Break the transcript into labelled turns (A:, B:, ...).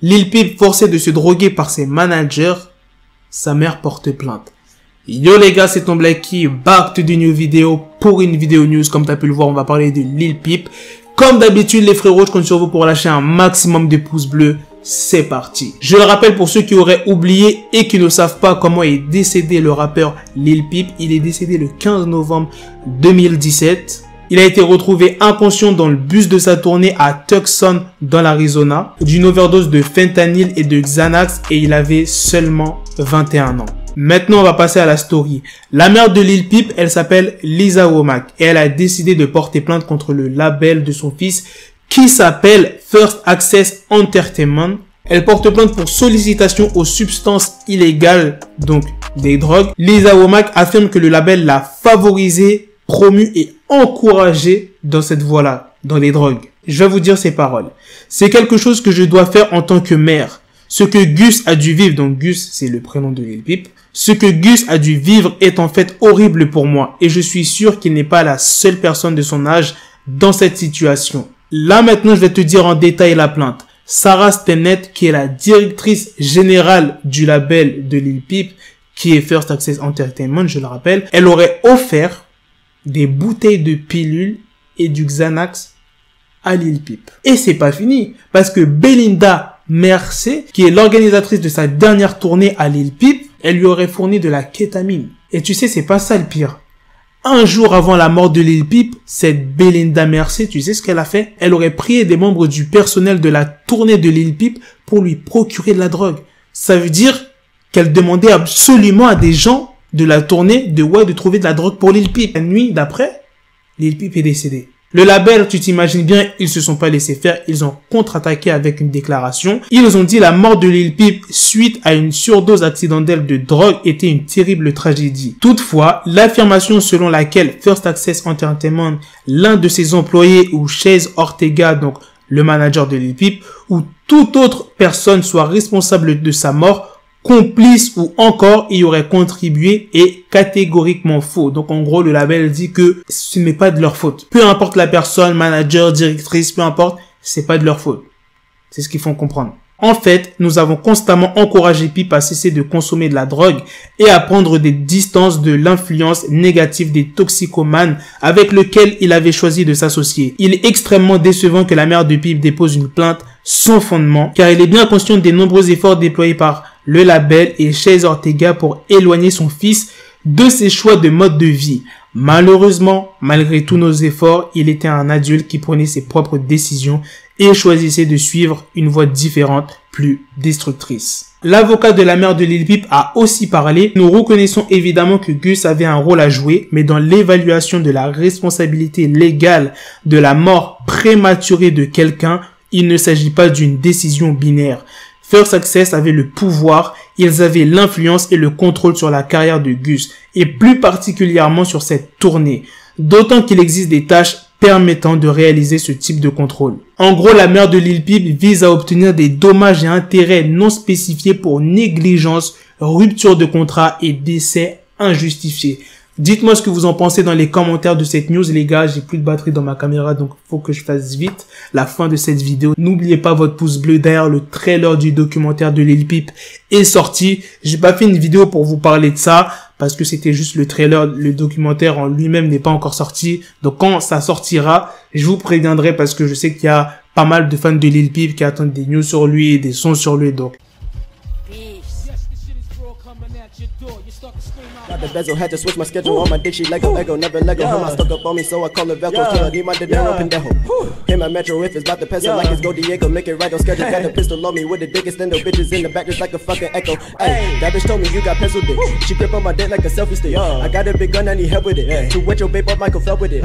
A: Lil Peep forcé de se droguer par ses managers, sa mère porte plainte. Yo les gars, c'est ton Blacky, back to the new vidéo pour une vidéo news. Comme tu as pu le voir, on va parler de Lil Peep. Comme d'habitude les frérots, je compte sur vous pour lâcher un maximum de pouces bleus. C'est parti. Je le rappelle pour ceux qui auraient oublié et qui ne savent pas comment est décédé le rappeur Lil Peep. Il est décédé le 15 novembre 2017. Il a été retrouvé inconscient dans le bus de sa tournée à Tucson dans l'Arizona d'une overdose de fentanyl et de Xanax et il avait seulement 21 ans. Maintenant, on va passer à la story. La mère de Lil Peep, elle s'appelle Lisa Womack et elle a décidé de porter plainte contre le label de son fils qui s'appelle First Access Entertainment. Elle porte plainte pour sollicitation aux substances illégales, donc des drogues. Lisa Womack affirme que le label l'a favorisé, promu et encouragé dans cette voie-là, dans les drogues. Je vais vous dire ces paroles. C'est quelque chose que je dois faire en tant que mère. Ce que Gus a dû vivre, donc Gus c'est le prénom de Lil Peep, ce que Gus a dû vivre est en fait horrible pour moi et je suis sûr qu'il n'est pas la seule personne de son âge dans cette situation. Là maintenant je vais te dire en détail la plainte. Sarah Stennett, qui est la directrice générale du label de Lil Peep, qui est First Access Entertainment, je le rappelle, elle aurait offert des bouteilles de pilules et du Xanax à Lil Peep. Et c'est pas fini, parce que Belinda Mercé, qui est l'organisatrice de sa dernière tournée à Lil Peep, elle lui aurait fourni de la kétamine. Et tu sais, c'est pas ça le pire. Un jour avant la mort de Lil Peep, cette Belinda Mercé, tu sais ce qu'elle a fait? Elle aurait prié des membres du personnel de la tournée de Lil Peep pour lui procurer de la drogue. Ça veut dire qu'elle demandait absolument à des gens de la tournée de trouver de la drogue pour Lil Peep. La nuit d'après, Lil Peep est décédé. Le label, tu t'imagines bien, ils se sont pas laissés faire, ils ont contre-attaqué avec une déclaration. Ils ont dit la mort de Lil Peep suite à une surdose accidentelle de drogue était une terrible tragédie. Toutefois, l'affirmation selon laquelle First Access Entertainment, l'un de ses employés ou Chase Ortega, donc le manager de Lil Peep, ou toute autre personne soit responsable de sa mort, complice ou encore y aurait contribué est catégoriquement faux. Donc en gros, le label dit que ce n'est pas de leur faute. Peu importe la personne, manager, directrice, peu importe, c'est pas de leur faute. C'est ce qu'ils font comprendre. En fait, nous avons constamment encouragé Peep à cesser de consommer de la drogue et à prendre des distances de l'influence négative des toxicomanes avec lesquels il avait choisi de s'associer. Il est extrêmement décevant que la mère de Peep dépose une plainte sans fondement, car elle est bien consciente des nombreux efforts déployés par le label et Chase Ortega pour éloigner son fils de ses choix de mode de vie. Malheureusement, malgré tous nos efforts, il était un adulte qui prenait ses propres décisions et choisissait de suivre une voie différente, plus destructrice. L'avocat de la mère de Lil Peep a aussi parlé. Nous reconnaissons évidemment que Gus avait un rôle à jouer, mais dans l'évaluation de la responsabilité légale de la mort prématurée de quelqu'un, il ne s'agit pas d'une décision binaire. First Access avait le pouvoir, ils avaient l'influence et le contrôle sur la carrière de Gus, et plus particulièrement sur cette tournée, d'autant qu'il existe des tâches permettant de réaliser ce type de contrôle. En gros, la mère de Lil Peep vise à obtenir des dommages et intérêts non spécifiés pour négligence, rupture de contrat et décès injustifié. Dites-moi ce que vous en pensez dans les commentaires de cette news, les gars. J'ai plus de batterie dans ma caméra, donc faut que je fasse vite la fin de cette vidéo. N'oubliez pas votre pouce bleu. D'ailleurs, le trailer du documentaire de Lil Peep est sorti. J'ai pas fait une vidéo pour vous parler de ça, parce que c'était juste le trailer. Le documentaire en lui-même n'est pas encore sorti. Donc quand ça sortira, je vous préviendrai, parce que je sais qu'il y a pas mal de fans de Lil Peep qui attendent des news sur lui et des sons sur lui, donc.
B: Got the bezel, had to switch my schedule on my dick, she Lego, never Lego. Her stuck up on me, so I call her Velcro. Till I need my dinero pendejo. Hit my metro if it's about to peso, like it's Go Diego, make it right on schedule. Got a pistol on me with the dick extendo, bitches in the back just like a fucking echo. Ay, that bitch told me you got pencil dick. She grip on my dick like a selfie stick. I got a big gun, I need help with it. To wet your babe up, Michael fell with it.